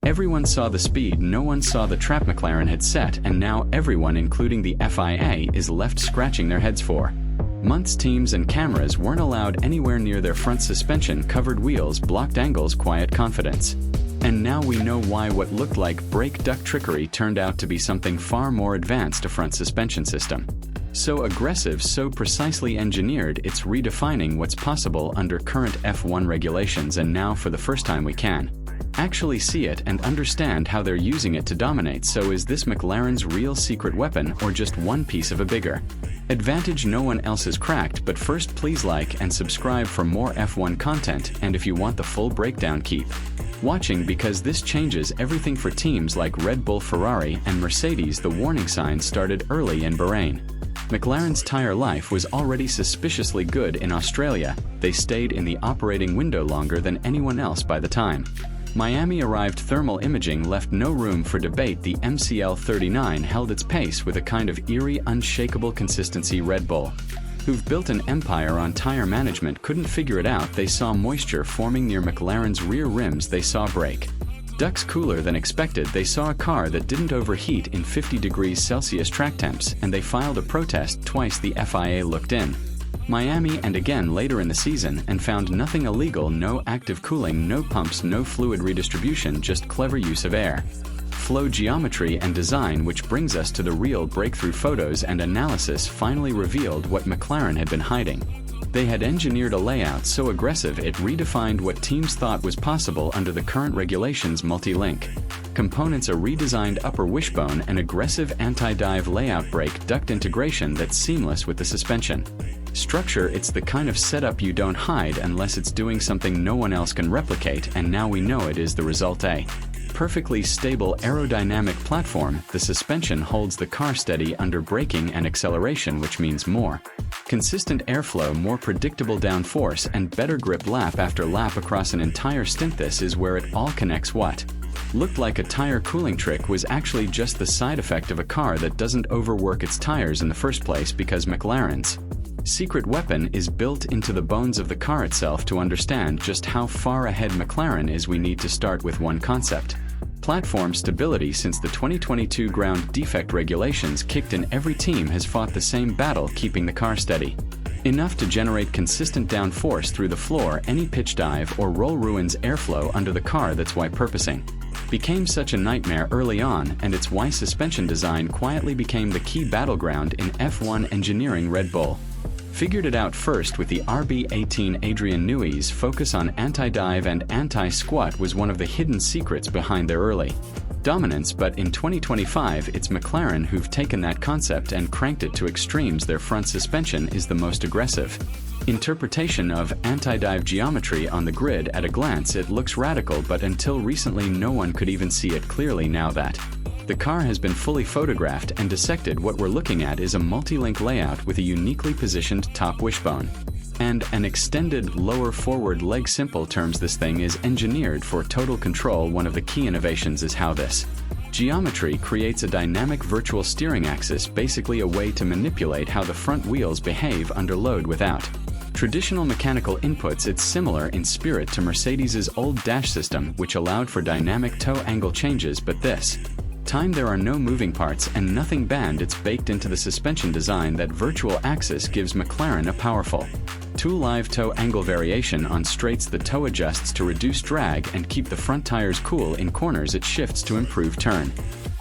Everyone saw the speed, no one saw the trap McLaren had set, and now everyone, including the FIA, is left scratching their heads for. Months teams and cameras weren't allowed anywhere near their front suspension, covered wheels, blocked angles, quiet confidence. And now we know why what looked like brake duct trickery turned out to be something far more advanced, a front suspension system. So aggressive, so precisely engineered, it's redefining what's possible under current F1 regulations, and now for the first time we can actually see it and understand how they're using it to dominate. So is this McLaren's real secret weapon, or just one piece of a bigger advantage no one else has cracked? But first, please like and subscribe for more F1 content, and if you want the full breakdown, keep watching, because this changes everything for teams like Red Bull, Ferrari, and Mercedes. The warning signs started early in Bahrain. McLaren's tire life was already suspiciously good in Australia. They stayed in the operating window longer than anyone else by the time Miami arrived. Thermal imaging left no room for debate. The MCL39 held its pace with a kind of eerie, unshakable consistency. Red Bull, who've built an empire on tire management, couldn't figure it out. They saw moisture forming near McLaren's rear rims. They saw brake ducts cooler than expected. They saw a car that didn't overheat in 50 degrees Celsius track temps, and they filed a protest. Twice the FIA looked in Miami and again later in the season and found nothing illegal. No active cooling, no pumps, no fluid redistribution, just clever use of air flow geometry and design. Which brings us to the real breakthrough. Photos and analysis finally revealed what McLaren had been hiding. They had engineered a layout so aggressive it redefined what teams thought was possible under the current regulations. Multi-link components, a redesigned upper wishbone, an aggressive anti-dive layout, brake duct integration that's seamless with the suspension structure. It's the kind of setup you don't hide unless it's doing something no one else can replicate, and now we know it is the result. A perfectly stable aerodynamic platform. The suspension holds the car steady under braking and acceleration, which means more consistent airflow, more predictable downforce, and better grip lap after lap across an entire stint. This is where it all connects. What looked like a tire cooling trick was actually just the side effect of a car that doesn't overwork its tires in the first place, because McLaren's secret weapon is built into the bones of the car itself. To understand just how far ahead McLaren is, we need to start with one concept: platform stability. Since the 2022 ground defect regulations kicked in, every team has fought the same battle, keeping the car steady enough to generate consistent downforce through the floor. Any pitch dive or roll ruins airflow under the car. That's why purposing became such a nightmare early on, and it's why suspension design quietly became the key battleground in F1 engineering. Red Bull figured it out first with the RB18. Adrian Newey's focus on anti-dive and anti-squat was one of the hidden secrets behind their early dominance, but in 2025 it's McLaren who've taken that concept and cranked it to extremes. Their front suspension is the most aggressive interpretation of anti-dive geometry on the grid. At a glance it looks radical, but until recently no one could even see it clearly. Now that the car has been fully photographed and dissected, what we're looking at is a multi-link layout with a uniquely positioned top wishbone and an extended lower forward leg. Simple terms, this thing is engineered for total control. One of the key innovations is how this geometry creates a dynamic virtual steering axis, basically a way to manipulate how the front wheels behave under load without traditional mechanical inputs. It's similar in spirit to Mercedes's old dash system, which allowed for dynamic toe angle changes, but this time there are no moving parts and nothing band. It's baked into the suspension design. That virtual axis gives McLaren a powerful live toe angle variation. On straights the toe adjusts to reduce drag and keep the front tires cool. In corners it shifts to improve turn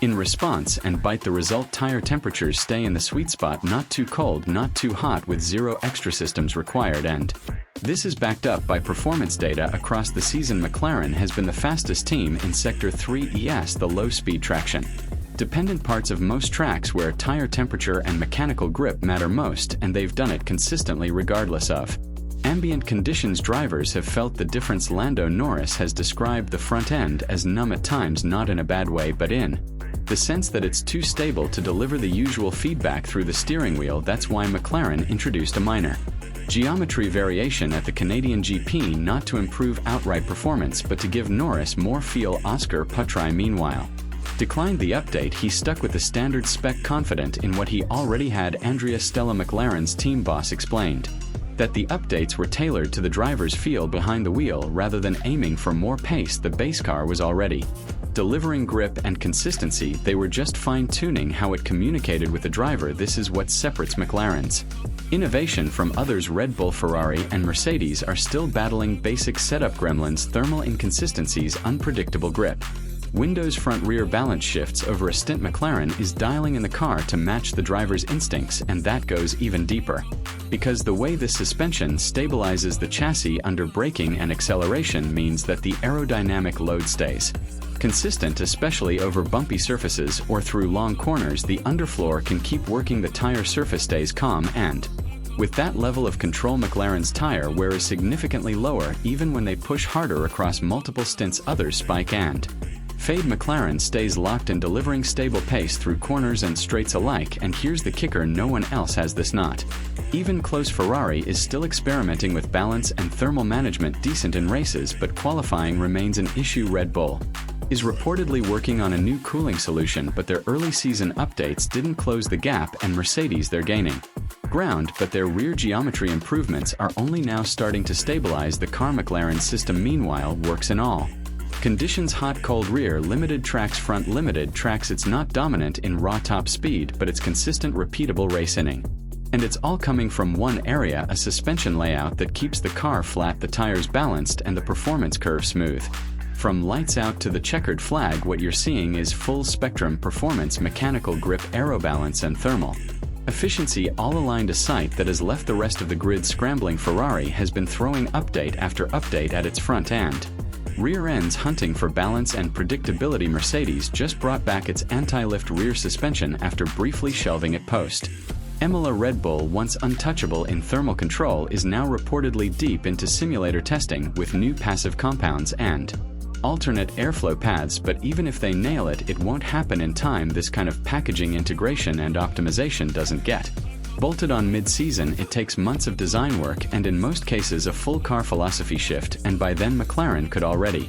in response and bite. The result: tire temperatures stay in the sweet spot, not too cold, not too hot, with zero extra systems required. And this is backed up by performance data across the season. McLaren has been the fastest team in Sector 3 ES, the low-speed traction dependent parts of most tracks where tire temperature and mechanical grip matter most, and they've done it consistently regardless of ambient conditions. Drivers have felt the difference. Lando Norris has described the front end as numb at times, not in a bad way, but in the sense that it's too stable to deliver the usual feedback through the steering wheel. That's why McLaren introduced a minor geometry variation at the Canadian GP, not to improve outright performance but to give Norris more feel. Oscar Piastri, meanwhile, declined the update. He stuck with the standard spec, confident in what he already had. Andrea Stella, McLaren's team boss, explained that the updates were tailored to the driver's feel behind the wheel rather than aiming for more pace. The base car was already delivering grip and consistency. They were just fine-tuning how it communicated with the driver. This is what separates McLaren's innovation from others. Red Bull, Ferrari, and Mercedes are still battling basic setup gremlins, thermal inconsistencies, unpredictable grip. Windows front-rear balance shifts. Over a stint, McLaren is dialing in the car to match the driver's instincts, and that goes even deeper. Because the way this suspension stabilizes the chassis under braking and acceleration means that the aerodynamic load stays consistent, especially over bumpy surfaces or through long corners. The underfloor can keep working, the tire surface stays calm, and with that level of control, McLaren's tire wear is significantly lower even when they push harder across multiple stints. Others spike and fade. McLaren stays locked in, delivering stable pace through corners and straights alike, and here's the kicker: no one else has this. Not even close. Ferrari is still experimenting with balance and thermal management, decent in races, but qualifying remains an issue. Red Bull is reportedly working on a new cooling solution, but their early season updates didn't close the gap, and Mercedes, they're gaining ground, but their rear geometry improvements are only now starting to stabilize the car. McLaren's system, meanwhile, works in all conditions: hot, cold, rear, limited tracks, front, limited tracks. It's not dominant in raw top speed, but it's consistent, repeatable race inning. And it's all coming from one area: a suspension layout that keeps the car flat, the tires balanced, and the performance curve smooth. From lights out to the checkered flag, what you're seeing is full spectrum performance: mechanical grip, aerobalance, and thermal efficiency, all aligned. A sight that has left the rest of the grid scrambling. Ferrari has been throwing update after update at its front and rear ends, hunting for balance and predictability. Mercedes just brought back its anti-lift rear suspension after briefly shelving it post Imola. Red Bull, once untouchable in thermal control, is now reportedly deep into simulator testing with new passive compounds and alternate airflow paths, but even if they nail it, it won't happen in time. This kind of packaging integration and optimization doesn't get bolted on mid-season. It takes months of design work and in most cases a full car philosophy shift, and by then McLaren could already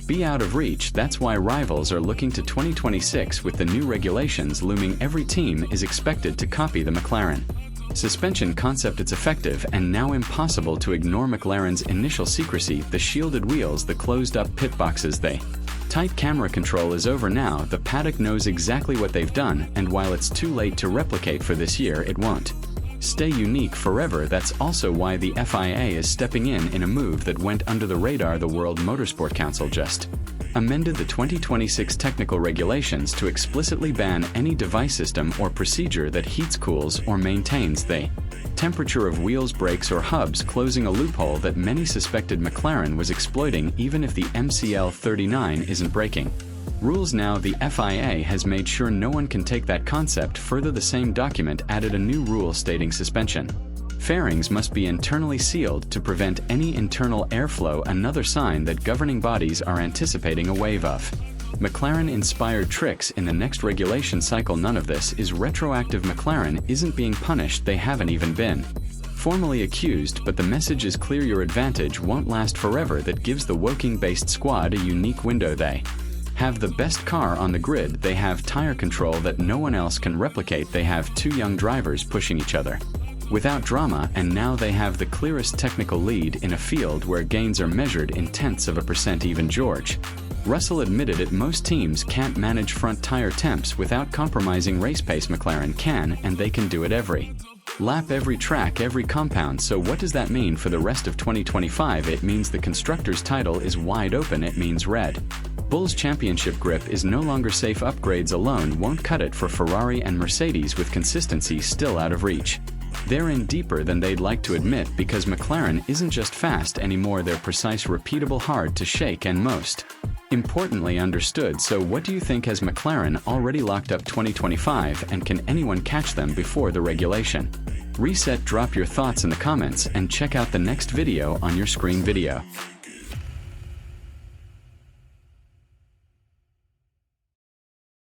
be out of reach. That's why rivals are looking to 2026 with the new regulations looming. Every team is expected to copy the McLaren suspension concept. It's effective and now impossible to ignore. McLaren's initial secrecy, the shielded wheels, the closed-up pit boxes, the tight camera control is over now. The paddock knows exactly what they've done, and while it's too late to replicate for this year, it won't stay unique forever. That's also why the FIA is stepping in a move that went under the radar. The World Motorsport Council just amended the 2026 technical regulations to explicitly ban any device, system, or procedure that heats, cools, or maintains the temperature of wheels, brakes, or hubs, closing a loophole that many suspected McLaren was exploiting. Even if the MCL 39 isn't breaking rules now, the FIA has made sure no one can take that concept further. The same document added a new rule stating suspension fairings must be internally sealed to prevent any internal airflow, another sign that governing bodies are anticipating a wave of McLaren-inspired tricks in the next regulation cycle. None of this is retroactive. McLaren isn't being punished, they haven't even been formally accused, but the message is clear: your advantage won't last forever. That gives the Woking-based squad a unique window. They have the best car on the grid, they have tire control that no one else can replicate, they have two young drivers pushing each other without drama, and now they have the clearest technical lead in a field where gains are measured in tenths of a percent. Even George Russell admitted it: most teams can't manage front tire temps without compromising race pace. McLaren can, and they can do it every lap, every track, every compound. So what does that mean for the rest of 2025? It means the Constructors' title is wide open. It means Red Bull's championship grip is no longer safe. Upgrades alone won't cut it for Ferrari and Mercedes, with consistency still out of reach. They're in deeper than they'd like to admit, because McLaren isn't just fast anymore, they're precise, repeatable, hard to shake, and most importantly understood. So what do you think? Has McLaren already locked up 2025, and can anyone catch them before the regulation reset? Drop your thoughts in the comments and check out the next video on your screen. Video